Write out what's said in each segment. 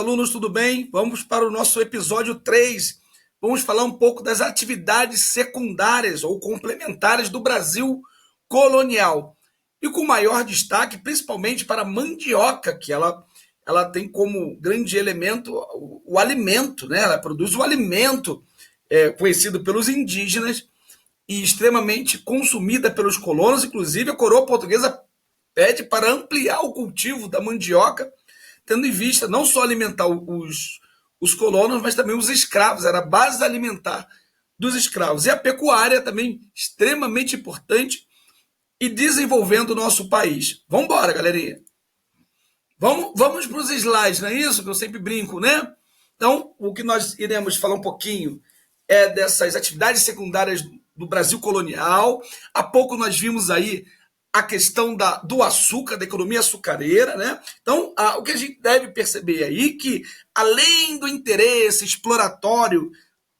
Alunos, tudo bem? Vamos para o nosso episódio 3. Vamos falar um pouco das atividades secundárias ou complementares do Brasil colonial. E com maior destaque, principalmente para a mandioca, que ela tem como grande elemento o alimento, né? Ela produz o alimento conhecido pelos indígenas e extremamente consumida pelos colonos. Inclusive, a coroa portuguesa pede para ampliar o cultivo da mandioca, tendo em vista não só alimentar os colonos, mas também os escravos. Era a base alimentar dos escravos. E a pecuária também extremamente importante e desenvolvendo o nosso país. Vamos embora, galerinha. Vamos para os slides, não é isso? Que eu sempre brinco, né? Então, o que nós iremos falar um pouquinho é dessas atividades secundárias do Brasil colonial. Há pouco nós vimos aí a questão do açúcar, da economia açucareira, né? Então, o que a gente deve perceber aí é que, além do interesse exploratório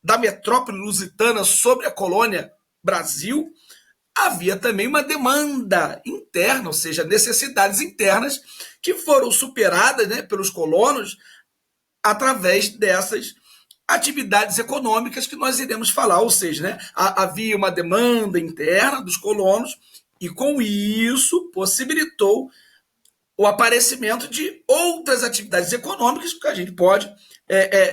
da metrópole lusitana sobre a colônia Brasil, havia também uma demanda interna, ou seja, necessidades internas que foram superadas, né, pelos colonos através dessas atividades econômicas que nós iremos falar, ou seja, né, havia uma demanda interna dos colonos e com isso possibilitou o aparecimento de outras atividades econômicas que a gente pode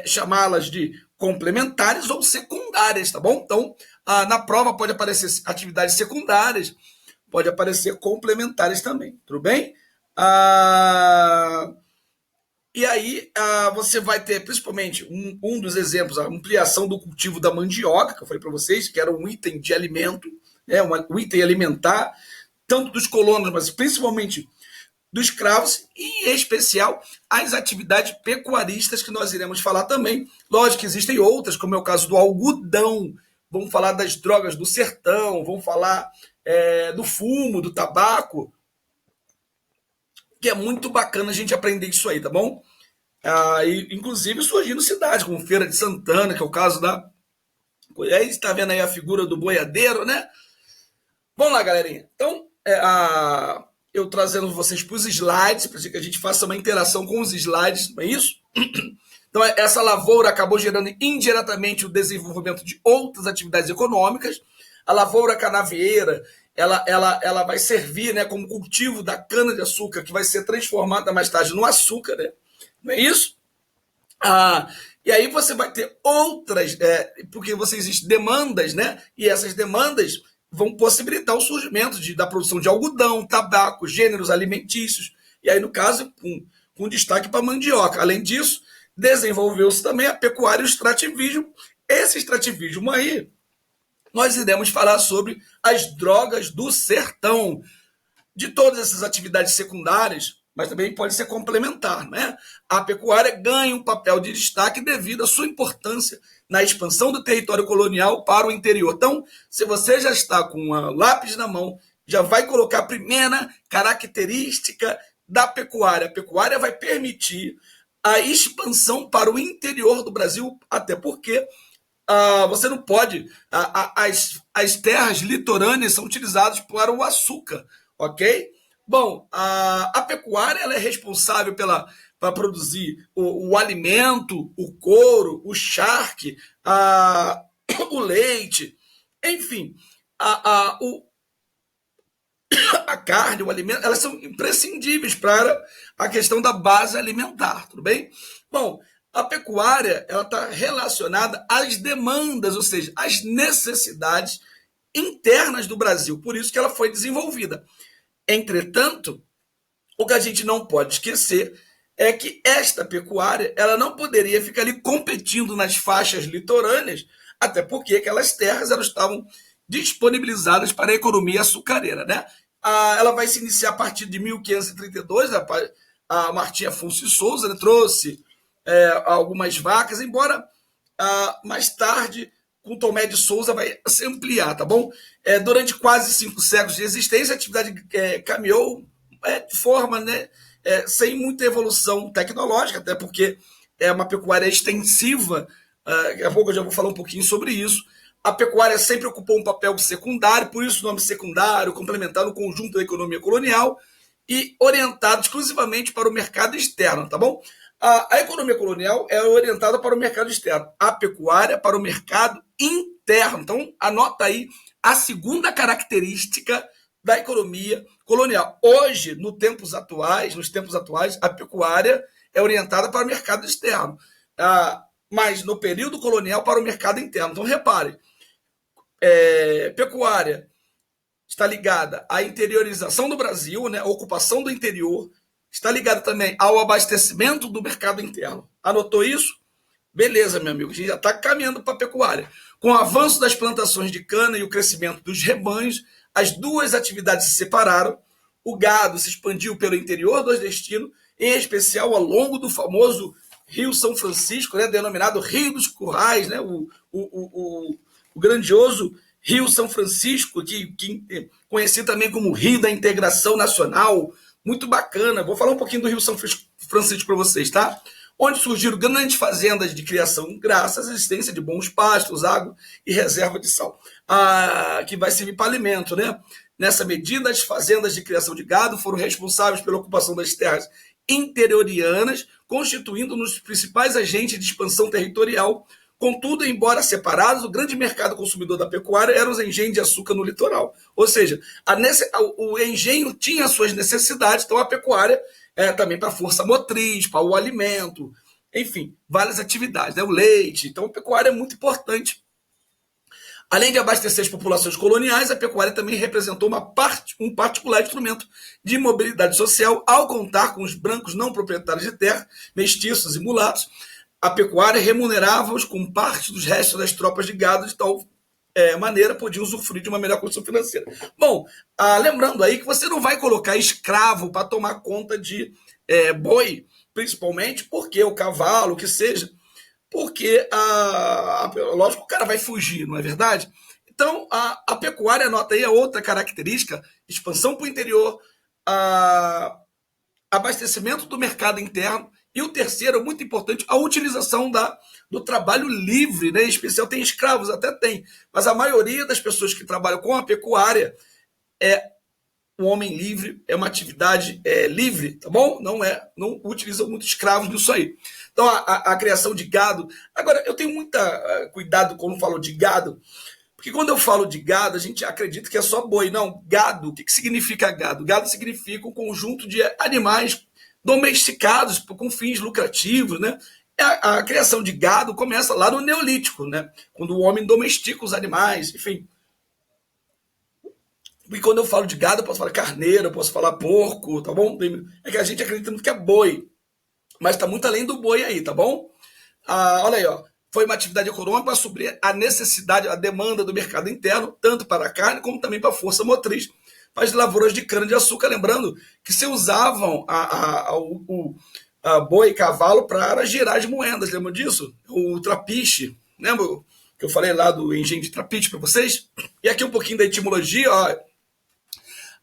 chamá-las de complementares ou secundárias, tá bom? Então, na prova pode aparecer atividades secundárias, pode aparecer complementares também, tudo bem? E aí você vai ter, principalmente, um dos exemplos, a ampliação do cultivo da mandioca, que eu falei para vocês, que era um item de alimento, um item alimentar, tanto dos colonos, mas principalmente dos escravos, e em especial as atividades pecuaristas que nós iremos falar também. Lógico que existem outras, como é o caso do algodão, vamos falar das drogas do sertão, vamos falar do fumo, do tabaco, que é muito bacana a gente aprender isso aí, tá bom? E, inclusive surgindo cidades, como Feira de Santana, que é o caso da... Aí está vendo aí a figura do boiadeiro, né? Vamos lá, galerinha. Então, eu trazendo vocês para os slides, para que a gente faça uma interação com os slides, não é isso? Então, essa lavoura acabou gerando indiretamente o desenvolvimento de outras atividades econômicas. A lavoura canavieira, ela vai servir, né, como cultivo da cana-de-açúcar, que vai ser transformada mais tarde no açúcar, né? Não é isso? E aí você vai ter outras, porque existem demandas, né? E essas demandas vão possibilitar o surgimento da produção de algodão, tabaco, gêneros alimentícios, e aí, no caso, com destaque para a mandioca. Além disso, desenvolveu-se também a pecuária e o extrativismo. Esse extrativismo aí, nós iremos falar sobre as drogas do sertão. De todas essas atividades secundárias, mas também pode ser complementar, né? A pecuária ganha um papel de destaque devido à sua importância na expansão do território colonial para o interior. Então, se você já está com um lápis na mão, já vai colocar a primeira característica da pecuária. A pecuária vai permitir a expansão para o interior do Brasil, até porque você não pode... as terras litorâneas são utilizadas para o açúcar, ok? Bom, a pecuária ela é responsável para produzir o alimento, o couro, o charque, o leite, enfim, a carne, o alimento, elas são imprescindíveis para a questão da base alimentar, tudo bem? Bom, a pecuária ela está relacionada às demandas, ou seja, às necessidades internas do Brasil, por isso que ela foi desenvolvida. Entretanto, o que a gente não pode esquecer é que esta pecuária ela não poderia ficar ali competindo nas faixas litorâneas, até porque aquelas terras elas estavam disponibilizadas para a economia açucareira, né? Ela vai se iniciar a partir de 1532, a Martim Afonso de Souza, né, trouxe algumas vacas, embora mais tarde com Tomé de Souza vai se ampliar, tá bom? Durante quase 5 séculos de existência, a atividade caminhou de forma, né, sem muita evolução tecnológica, até porque é uma pecuária extensiva. Daqui a pouco eu já vou falar um pouquinho sobre isso. A pecuária sempre ocupou um papel secundário, por isso o nome secundário, complementar no conjunto da economia colonial e orientado exclusivamente para o mercado externo, tá bom? A economia colonial é orientada para o mercado externo, a pecuária para o mercado interno. Então, anota aí a segunda característica da economia colonial. Hoje, nos tempos atuais, a pecuária é orientada para o mercado externo, mas no período colonial para o mercado interno. Então, repare, pecuária está ligada à interiorização do Brasil, né, a ocupação do interior, está ligada também ao abastecimento do mercado interno. Anotou isso? Beleza, meu amigo, a gente já está caminhando para a pecuária. Com o avanço das plantações de cana e o crescimento dos rebanhos, as duas atividades se separaram, o gado se expandiu pelo interior do nordestino, em especial ao longo do famoso Rio São Francisco, né, denominado Rio dos Currais, né, o grandioso Rio São Francisco, que conhecido também como Rio da Integração Nacional, muito bacana. Vou falar um pouquinho do Rio São Francisco para vocês, tá? Onde surgiram grandes fazendas de criação graças à existência de bons pastos, água e reserva de sal, que vai servir para alimento, né? Nessa medida, as fazendas de criação de gado foram responsáveis pela ocupação das terras interiorianas, constituindo um dos principais agentes de expansão territorial. Contudo, embora separados, o grande mercado consumidor da pecuária eram os engenhos de açúcar no litoral. Ou seja, o engenho tinha suas necessidades, então a pecuária também para a força motriz, para o alimento, enfim, várias atividades, né? O leite. Então a pecuária é muito importante. Além de abastecer as populações coloniais, a pecuária também representou um particular instrumento de mobilidade social ao contar com os brancos não proprietários de terra, mestiços e mulatos. A pecuária remunerava-os com parte dos restos das tropas de gado, de tal maneira podiam usufruir de uma melhor condição financeira. Bom, lembrando aí que você não vai colocar escravo para tomar conta de boi, principalmente porque o cavalo, o que seja, porque, lógico, o cara vai fugir, não é verdade? Então, a pecuária, anota aí a outra característica, expansão para o interior, abastecimento do mercado interno, e o terceiro, muito importante, a utilização do trabalho livre, né? Em especial tem escravos, até tem, mas a maioria das pessoas que trabalham com a pecuária é um homem livre, é uma atividade livre, tá bom? Não utilizam muito escravos nisso aí. Então, a criação de gado. Agora, eu tenho muito cuidado quando falo de gado, porque quando eu falo de gado, a gente acredita que é só boi. Não, gado, o que significa gado? Gado significa um conjunto de animais domesticados com fins lucrativos, né? A criação de gado começa lá no Neolítico, né? Quando o homem domestica os animais, enfim. E quando eu falo de gado, eu posso falar carneiro, eu posso falar porco, tá bom? É que a gente acredita muito que é boi, mas está muito além do boi aí, tá bom? Olha aí, ó. Foi uma atividade econômica para suprir a necessidade, a demanda do mercado interno, tanto para a carne como também para a força motriz, para as lavouras de cana-de-açúcar. Lembrando que se usavam o boi e cavalo para girar as moedas, lembram disso? O trapiche, lembra que eu falei lá do engenho de trapiche para vocês? E aqui um pouquinho da etimologia, ó.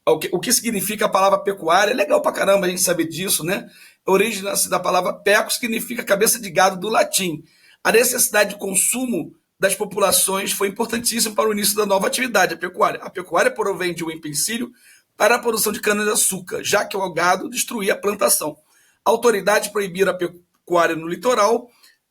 O que significa a palavra pecuária? É legal pra caramba a gente saber disso, né? A origem da palavra peco significa cabeça de gado do latim. A necessidade de consumo das populações foi importantíssima para o início da nova atividade, a pecuária. A pecuária provém de um empecilho para a produção de cana-de-açúcar, já que o gado destruía a plantação. A autoridade proibiu a pecuária no litoral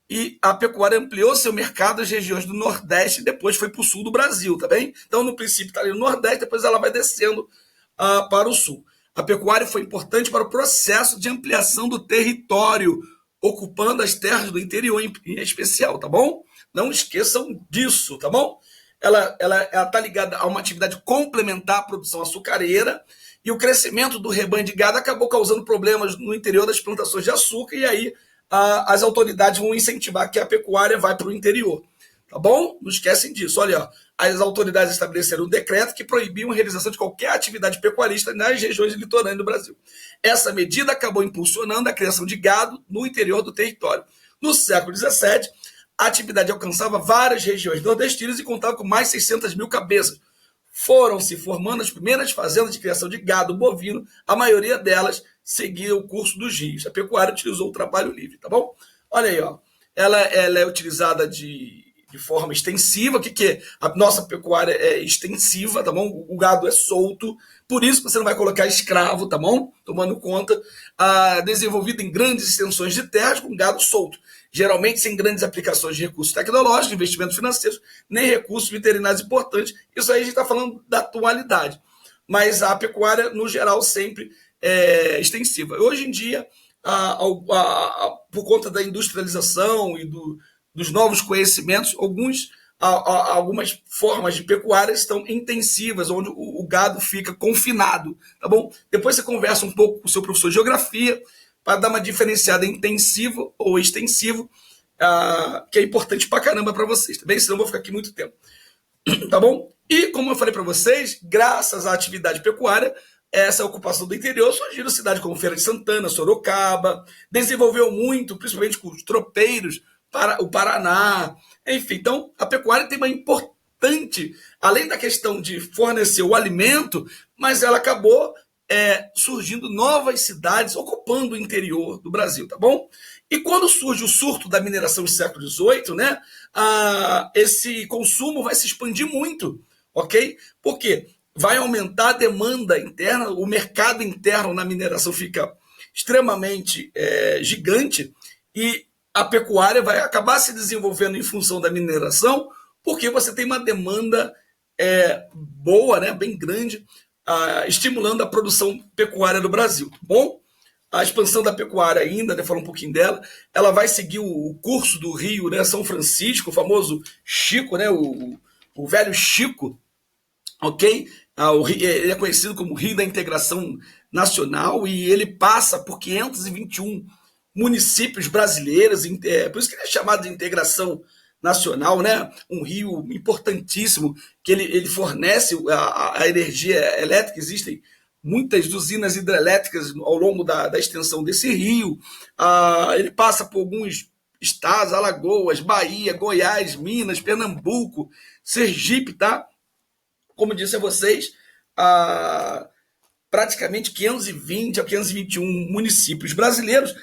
e a pecuária ampliou seu mercado às regiões do Nordeste e depois foi para o sul do Brasil, tá bem? Então, no princípio, está ali no Nordeste, depois ela vai descendo para o sul. A pecuária foi importante para o processo de ampliação do território, ocupando as terras do interior em especial, tá bom? Não esqueçam disso, tá bom? Ela está ligada a uma atividade complementar à produção açucareira, e o crescimento do rebanho de gado acabou causando problemas no interior das plantações de açúcar, e aí as autoridades vão incentivar que a pecuária vá para o interior. Tá bom? Não esquecem disso. Olha, ó, as autoridades estabeleceram um decreto que proibiam a realização de qualquer atividade pecuarista nas regiões litorâneas do Brasil. Essa medida acabou impulsionando a criação de gado no interior do território. No século XVII, a atividade alcançava várias regiões nordestinas e contava com mais de 600 mil cabeças. Foram se formando as primeiras fazendas de criação de gado bovino, a maioria delas seguia o curso dos rios. A pecuária utilizou o trabalho livre, tá bom? Olha aí, ó. Ela é utilizada de de forma extensiva. O que é? A nossa pecuária é extensiva, tá bom? O gado é solto, por isso que você não vai colocar escravo, tá bom? Tomando conta, desenvolvido em grandes extensões de terras com gado solto, geralmente sem grandes aplicações de recursos tecnológicos, investimentos financeiros, nem recursos veterinários importantes. Isso aí a gente está falando da atualidade, mas a pecuária, no geral, sempre é extensiva. Hoje em dia, por conta da industrialização e dos novos conhecimentos, algumas formas de pecuária estão intensivas, onde o gado fica confinado, tá bom? Depois você conversa um pouco com o seu professor de geografia para dar uma diferenciada em intensivo ou extensivo, que é importante pra caramba para vocês, tá bem? Senão eu vou ficar aqui muito tempo, tá bom? E como eu falei para vocês, graças à atividade pecuária, essa ocupação do interior surgiram cidades como Feira de Santana, Sorocaba, desenvolveu muito, principalmente com os tropeiros, para o Paraná, enfim. Então, a pecuária tem uma importante, além da questão de fornecer o alimento, mas ela acabou surgindo novas cidades, ocupando o interior do Brasil, tá bom? E quando surge o surto da mineração no século XVIII, né, esse consumo vai se expandir muito, ok? Por quê? Vai aumentar a demanda interna, o mercado interno na mineração fica extremamente gigante, e a pecuária vai acabar se desenvolvendo em função da mineração, porque você tem uma demanda boa, né, bem grande, estimulando a produção pecuária do Brasil. Bom, a expansão da pecuária ainda, né, falar um pouquinho dela, ela vai seguir o curso do rio, né, São Francisco, o famoso Chico, né, o velho Chico, ok? Ele é conhecido como Rio da Integração Nacional e ele passa por 521 municípios brasileiros, por isso que ele é chamado de integração nacional, né? Um rio importantíssimo, que ele fornece a energia elétrica. Existem muitas usinas hidrelétricas ao longo da extensão desse rio. Ele passa por alguns estados, Alagoas, Bahia, Goiás, Minas, Pernambuco, Sergipe, tá? Como disse a vocês, praticamente 520 a 521 municípios brasileiros,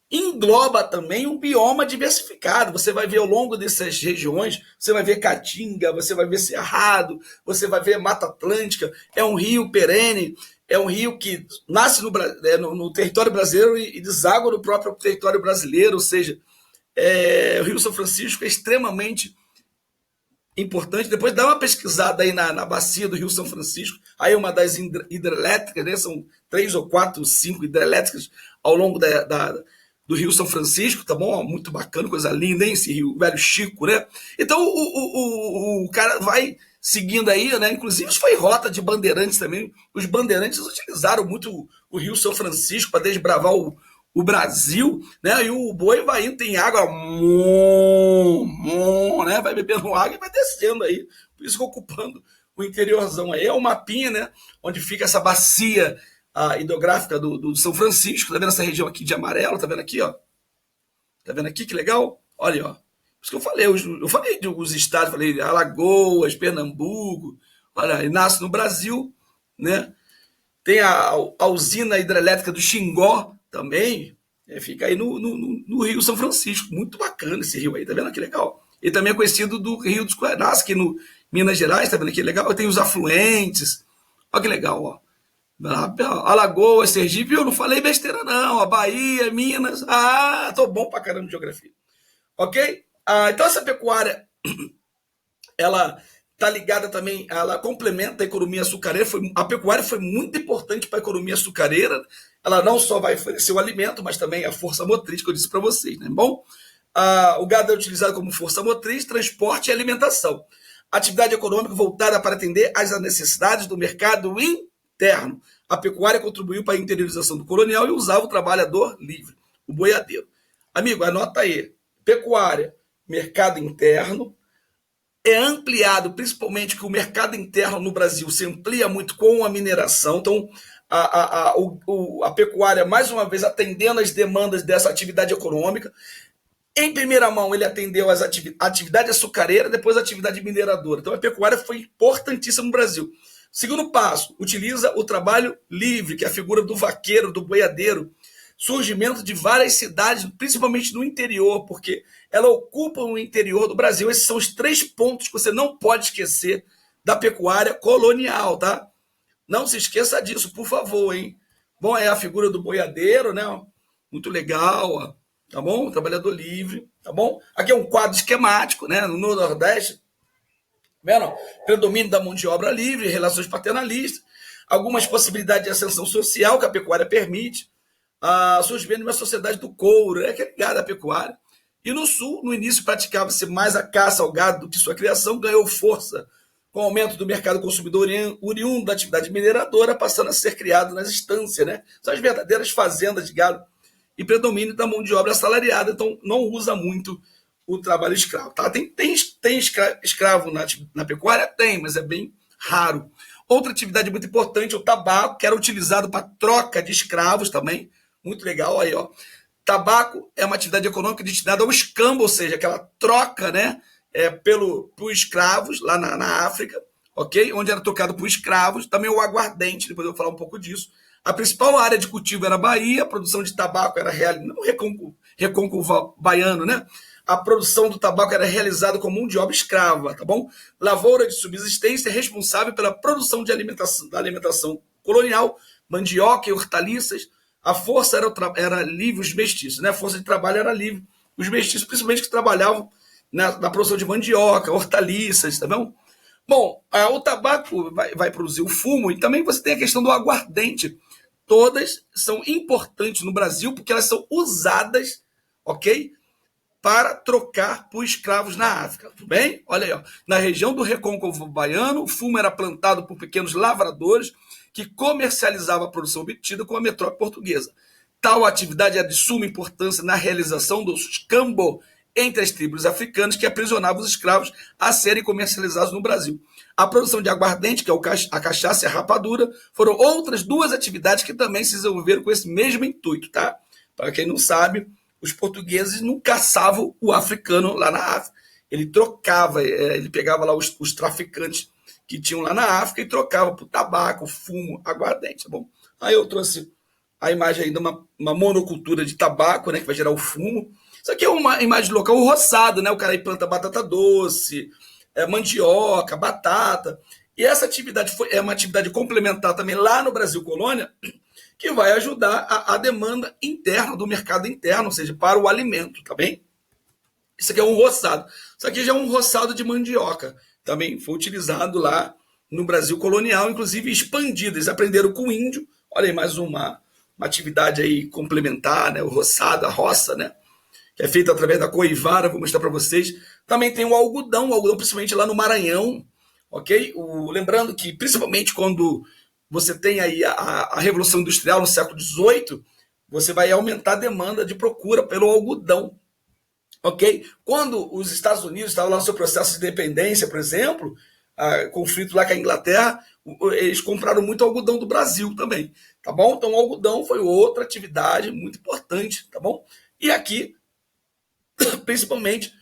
engloba também um bioma diversificado. Você vai ver ao longo dessas regiões, você vai ver Caatinga, você vai ver Cerrado, você vai ver Mata Atlântica. É um rio perene, é um rio que nasce no território brasileiro e deságua no próprio território brasileiro, ou seja, o Rio São Francisco é extremamente importante. Depois dá uma pesquisada aí na bacia do Rio São Francisco, aí uma das hidrelétricas, né? São 3 ou 4, 5 hidrelétricas ao longo do Rio São Francisco, tá bom? Muito bacana, coisa linda, hein? Esse rio, o velho Chico, né? Então o cara vai seguindo aí, né? Inclusive isso foi rota de bandeirantes também. Os bandeirantes utilizaram muito o Rio São Francisco para desbravar o Brasil, né? E o boi vai indo, tem água, né? Vai bebendo água e vai descendo aí. Por isso que ocupando o interiorzão aí. É o mapinha, né? Onde fica essa bacia hidrográfica do São Francisco. Tá vendo essa região aqui de amarelo? Tá vendo aqui, ó? Tá vendo aqui que legal? Olha, ó. Por isso que eu falei dos estados, falei Alagoas, Pernambuco. Olha, e nasce no Brasil, né? Tem a usina hidrelétrica do Xingó também, fica aí no Rio São Francisco. Muito bacana esse rio aí, tá vendo que legal? Ele também é conhecido do Rio dos Coelhos, aqui no Minas Gerais, tá vendo que legal? Tem os afluentes, olha que legal, ó. Alagoas, Sergipe, eu não falei besteira não, a Bahia, Minas, tô bom pra caramba de geografia, ok? Então essa pecuária, ela está ligada também, ela complementa a economia açucareira. A pecuária foi muito importante para a economia açucareira. Ela não só vai oferecer o alimento, mas também a força motriz, que eu disse para vocês, né? Bom, o gado é utilizado como força motriz, transporte e alimentação. Atividade econômica voltada para atender às necessidades do mercado interno. A pecuária contribuiu para a interiorização do colonial e usava o trabalhador livre, o boiadeiro. Amigo, anota aí. Pecuária, mercado interno, é ampliado, principalmente que o mercado interno no Brasil se amplia muito com a mineração. Então, a pecuária, mais uma vez, atendendo às demandas dessa atividade econômica. Em primeira mão, ele atendeu às atividade açucareira, depois a atividade mineradora. Então, a pecuária foi importantíssima no Brasil. Segundo passo, utiliza o trabalho livre, que é a figura do vaqueiro, do boiadeiro. surgimento de várias cidades, principalmente no interior, porque ela ocupa o interior do Brasil. Esses são os 3 pontos que você não pode esquecer da pecuária colonial, tá? Não se esqueça disso, por favor, hein? Bom, é a figura do boiadeiro, né? Muito legal, ó, tá bom? Trabalhador livre, tá bom? Aqui é um quadro esquemático, né? No Nordeste, vendo? Predomínio da mão de obra livre, relações paternalistas, algumas possibilidades de ascensão social que a pecuária permite, surgimento de uma sociedade do couro, que é ligada à pecuária. E no Sul, no início, praticava-se mais a caça ao gado do que sua criação, ganhou força com o aumento do mercado consumidor oriundo da atividade mineradora, passando a ser criado nas estâncias, né? São as verdadeiras fazendas de gado e predomínio da mão de obra assalariada, então não usa muito o trabalho escravo. Tá? Tem escravo na pecuária? Tem, mas é bem raro. Outra atividade muito importante é o tabaco, que era utilizado para troca de escravos também. Muito legal aí, ó. Tabaco é uma atividade econômica destinada ao escambo, ou seja, aquela troca, né, por escravos lá na África, ok? Onde era trocado por escravos. Também o aguardente, depois eu vou falar um pouco disso. A principal área de cultivo era a Bahia, a produção de tabaco era realizada, não Recôncavo baiano, né? A produção do tabaco era realizada com mão de obra escrava, tá bom? Lavoura de subsistência responsável pela produção da alimentação colonial, mandioca e hortaliças. A força era livre, os mestiços, né? A força de trabalho era livre. Os mestiços, principalmente, que trabalhavam na produção de mandioca, hortaliças, tá bom? Bom, o tabaco vai produzir o fumo e também você tem a questão do aguardente. Todas são importantes no Brasil porque elas são usadas, ok? Para trocar por escravos na África, tudo bem? Olha aí, ó. Na região do Recôncavo Baiano, o fumo era plantado por pequenos lavradores que comercializavam a produção obtida com a metrópole portuguesa. Tal atividade era de suma importância na realização dos escambo entre as tribos africanas que aprisionavam os escravos a serem comercializados no Brasil. A produção de aguardente, que é a cachaça e a rapadura, foram outras 2 atividades que também se desenvolveram com esse mesmo intuito, tá? Para quem não sabe, os portugueses não caçavam o africano lá na África. Ele trocava, ele pegava lá os traficantes que tinham lá na África e trocava por tabaco, fumo, aguardente, tá bom? Aí eu trouxe a imagem aí de uma monocultura de tabaco, né, que vai gerar o fumo. Isso aqui é uma imagem local, o roçado, né? O cara aí planta batata doce, mandioca, batata. E essa atividade é uma atividade complementar também lá no Brasil Colônia, que vai ajudar a demanda interna do mercado interno, ou seja, para o alimento, tá bem? Isso aqui é um roçado. Isso aqui já é um roçado de mandioca. Também foi utilizado lá no Brasil colonial, inclusive expandido. Eles aprenderam com o índio. Olha aí, mais uma atividade aí complementar, né? O roçado, a roça, né? Que é feita através da coivara, vou mostrar para vocês. Também tem o algodão principalmente lá no Maranhão, ok? Lembrando que, principalmente quando você tem aí a Revolução Industrial no século XVIII, você vai aumentar a demanda de procura pelo algodão, ok? Quando os Estados Unidos estavam lá no seu processo de independência, por exemplo, conflito lá com a Inglaterra, eles compraram muito algodão do Brasil também, tá bom? Então, o algodão foi outra atividade muito importante, tá bom? E aqui, principalmente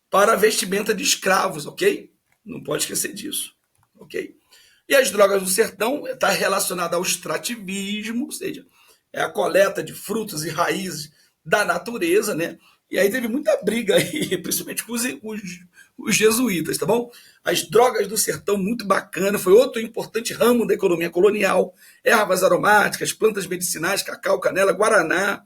para a vestimenta de escravos, ok? Não pode esquecer disso, ok? E as drogas do sertão está relacionada ao extrativismo, ou seja, é a coleta de frutos e raízes da natureza, né? E aí teve muita briga aí, principalmente com os jesuítas, tá bom? As drogas do sertão, muito bacana, foi outro importante ramo da economia colonial. Ervas aromáticas, plantas medicinais, cacau, canela, guaraná,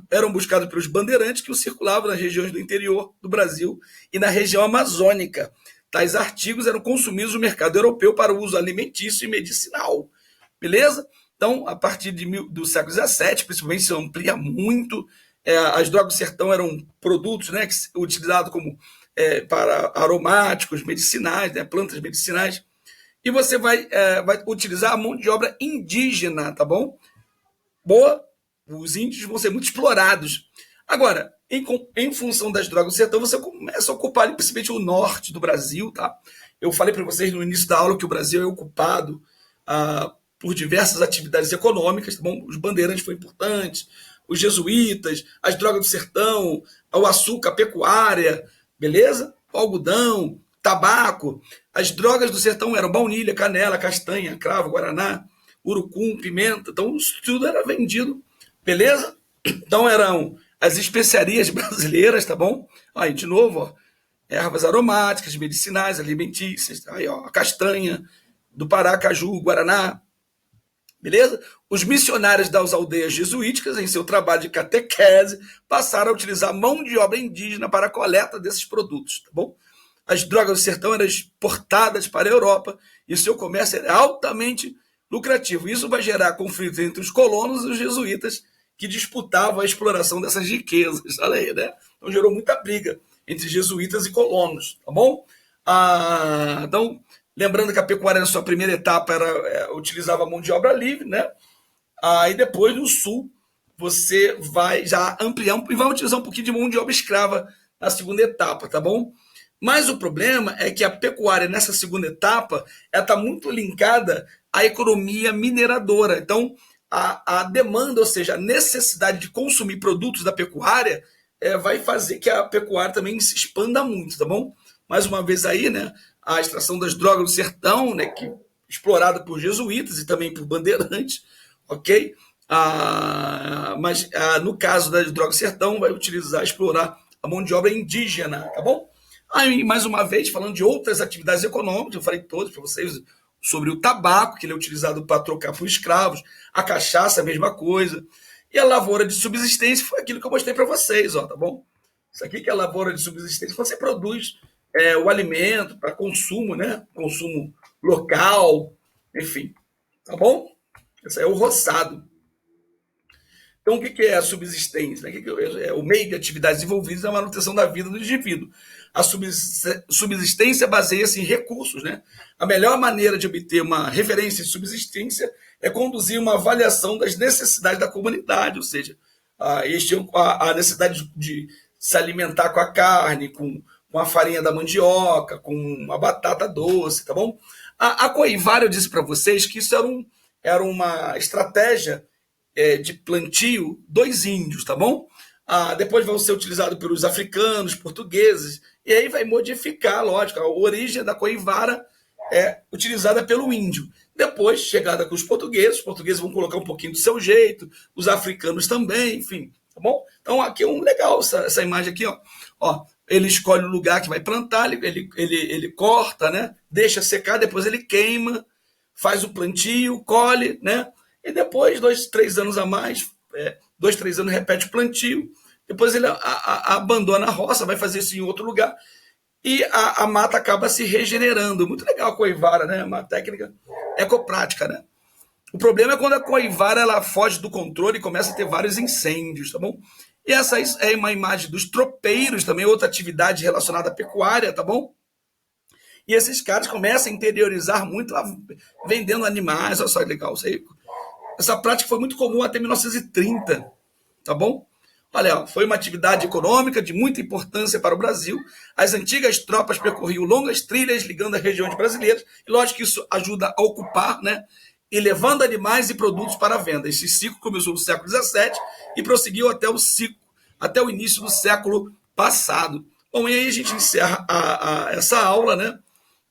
eram buscados pelos bandeirantes que circulavam nas regiões do interior do Brasil e na região amazônica. Tais artigos eram consumidos no mercado europeu para uso alimentício e medicinal. Beleza? Então, a partir do século XVII, principalmente, se amplia muito. As drogas do sertão eram produtos, né, utilizados como para aromáticos, medicinais, né, plantas medicinais. E você vai utilizar a mão de obra indígena, tá bom? Boa? Os índios vão ser muito explorados. Agora, em função das drogas do sertão, você começa a ocupar principalmente o norte do Brasil, tá? Eu falei para vocês no início da aula que o Brasil é ocupado por diversas atividades econômicas, tá bom? Os bandeirantes foram importantes, os jesuítas, as drogas do sertão, o açúcar, a pecuária, beleza? O algodão, tabaco. As drogas do sertão eram baunilha, canela, castanha, cravo, guaraná, urucum, pimenta. Então, isso tudo era vendido, beleza? Então eram as especiarias brasileiras, tá bom? Aí, de novo, ó, ervas aromáticas, medicinais, alimentícias, aí, ó, a castanha do Pará, caju, guaraná, beleza? Os missionários das aldeias jesuíticas, em seu trabalho de catequese, passaram a utilizar mão de obra indígena para a coleta desses produtos, tá bom? As drogas do sertão eram exportadas para a Europa e o seu comércio era altamente lucrativo. Isso vai gerar conflitos entre os colonos e os jesuítas que disputavam a exploração dessas riquezas. Olha aí, né? Então gerou muita briga entre jesuítas e colonos, tá bom? Então, lembrando que a pecuária na sua primeira etapa utilizava mão de obra livre, né? Aí depois no sul você vai já ampliar e vai utilizar um pouquinho de mão de obra escrava na segunda etapa, tá bom? Mas o problema é que a pecuária nessa segunda etapa ela está muito linkada à economia mineradora. Então, a demanda, ou seja, a necessidade de consumir produtos da pecuária vai fazer que a pecuária também se expanda muito, tá bom? Mais uma vez aí, né, a extração das drogas do sertão, né, que explorada por jesuítas e também por bandeirantes, ok? Mas no caso das drogas do sertão, vai explorar a mão de obra indígena, tá bom? Aí, mais uma vez, falando de outras atividades econômicas, eu falei todas para vocês sobre o tabaco, que ele é utilizado para trocar por escravos, a cachaça, a mesma coisa, e a lavoura de subsistência foi aquilo que eu mostrei para vocês, ó, tá bom? Isso aqui que é a lavoura de subsistência, você produz o alimento para consumo, né? Consumo local, enfim, tá bom? Esse é o roçado. Então, o que é a subsistência? É o meio de atividades envolvidas na manutenção da vida do indivíduo. A subsistência baseia-se em recursos, né? A melhor maneira de obter uma referência de subsistência é conduzir uma avaliação das necessidades da comunidade, ou seja, a necessidade de se alimentar com a carne, com a farinha da mandioca, com a batata doce, tá bom? A Coivara, eu disse para vocês que isso era uma estratégia de plantio dos índios, tá bom? Depois vão ser utilizados pelos africanos, portugueses, e aí vai modificar, lógico, a origem da coivara é utilizada pelo índio. Depois, chegada com os portugueses vão colocar um pouquinho do seu jeito, os africanos também, enfim, tá bom? Então aqui é legal essa imagem aqui, ó. Ele escolhe o lugar que vai plantar, ele corta, né? Deixa secar, depois ele queima, faz o plantio, colhe, né? E depois, 2, 3 anos a mais, 2, 3 anos repete o plantio, depois ele abandona a roça, vai fazer isso em outro lugar, e a mata acaba se regenerando. Muito legal a coivara, né? Uma técnica ecoprática, né? O problema é quando a coivara ela foge do controle e começa a ter vários incêndios, tá bom? E essa é uma imagem dos tropeiros, também outra atividade relacionada à pecuária, tá bom? E esses caras começam a interiorizar muito, vendendo animais, olha só que legal isso aí. Essa prática foi muito comum até 1930, tá bom? Olha, foi uma atividade econômica de muita importância para o Brasil. As antigas tropas percorriam longas trilhas ligando as regiões brasileiras. E lógico que isso ajuda a ocupar, né? E levando animais e produtos para a venda. Esse ciclo começou no século XVII e prosseguiu até o início do século passado. Bom, e aí a gente encerra essa aula, né?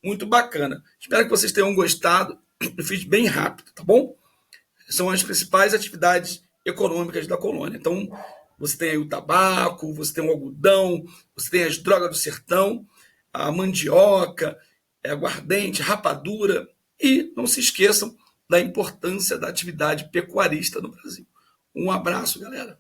Muito bacana. Espero que vocês tenham gostado. Eu fiz bem rápido, tá bom? São as principais atividades econômicas da colônia. Então, você tem aí o tabaco, você tem o algodão, você tem as drogas do sertão, a mandioca, aguardente, rapadura, e não se esqueçam da importância da atividade pecuarista no Brasil. Um abraço, galera.